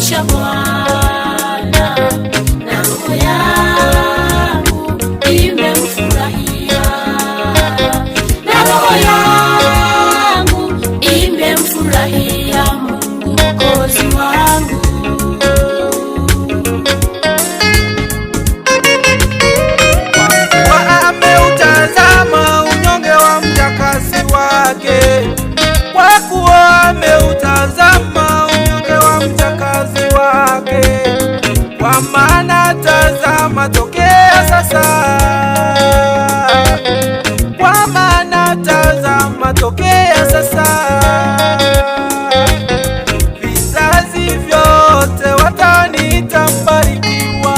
wamwadhimisha Bwana, na roho yangu imemfurahia, na roho yangu imemfurahia Mungu Mwokozi wangu. Ameutazama unyonge wa mjakazi wake, kwa kuwa ameutazama unyonge wa mjakazi wake, kwa maana tazama tokea sasa, kwa maana tazama tokea sasa, vizazi vyote wataniita mbarikiwa,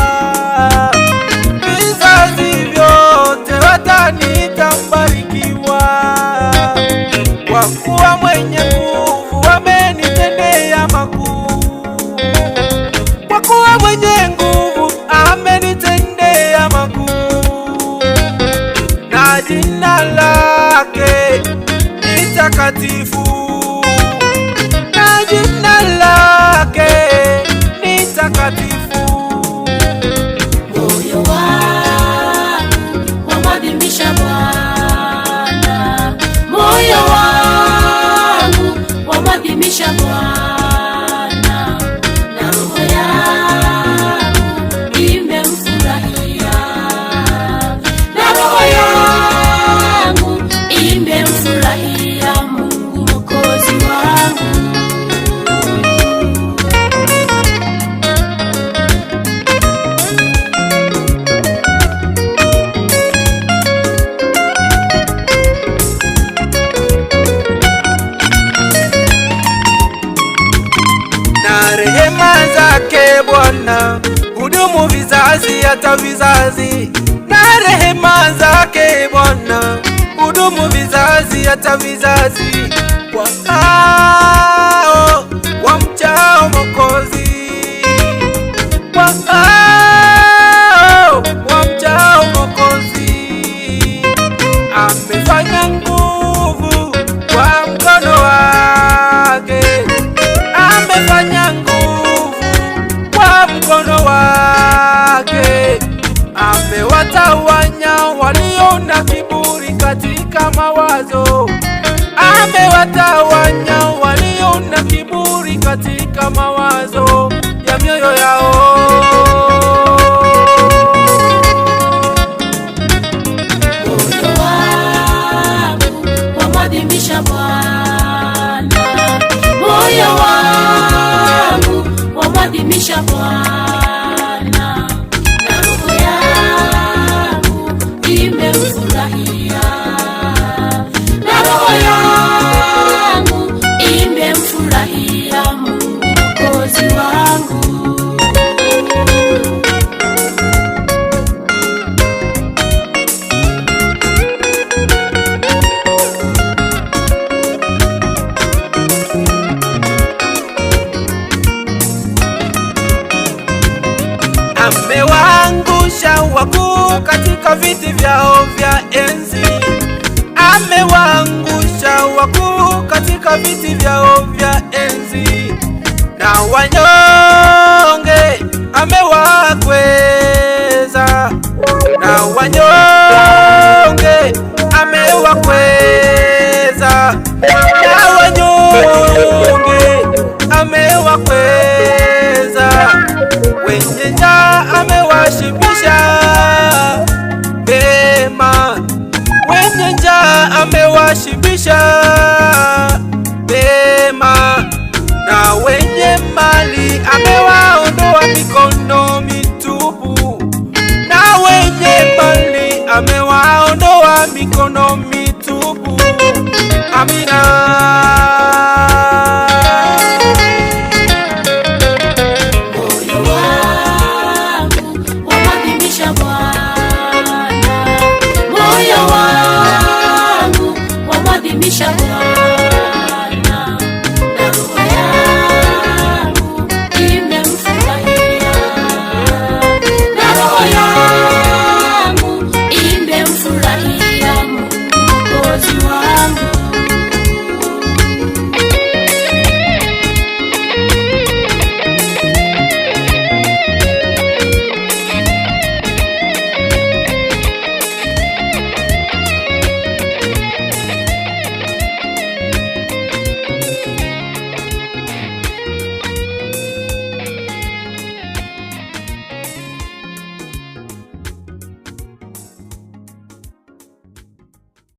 vizazi vyote wataniita mbarikiwa, kwa kuwa mwenye nguvu amenitendea makuu, kwa kuwa mwenye nguvu amenitendea makuu, na jina lake ni takatifu, na jina lake ni takatifu. Moyo wangu wamwadhimisha Bwana, moyo wangu wamwadhimisha Bwana, na roho yangu imemfurahia, na roho yangu imemfurahia Mungu Mwokozi wangu. Na rehema zake Bwana hudumu vizazi hata vizazi, na rehema zake Bwana hudumu vizazi hata vizazi, kwa hao wamchao Mwokozi, kwa hao wamchao Mwokozi. Amefanya nguvu kwa mkono wake, amefanya nguvu kwa mkono wake, amewatawanya walio na kiburi katika mawazo, amewatawanya walio na kiburi katika mawazo ya mioyo yao. Moyo wangu wamwadhimisha Bwana, moyo wangu wamwadhimisha Bwana, na roho yangu imemfurahia, na roho yangu imemfurahia Mungu Mwokozi wangu. Amewaangusha wakuu katika viti vyao vya enzi, amewaangusha wakuu katika viti vyao vya enzi, na wanyonge amewakweza, na wanyonge amewakweza, na wanyonge amewakweza, wenye njaa amewashibisha vema, wenye njaa amewashibisha vema, na wenye mali amewaondoa mikono mitupu, na wenye mali amewaondoa mikono mitupu. Amina.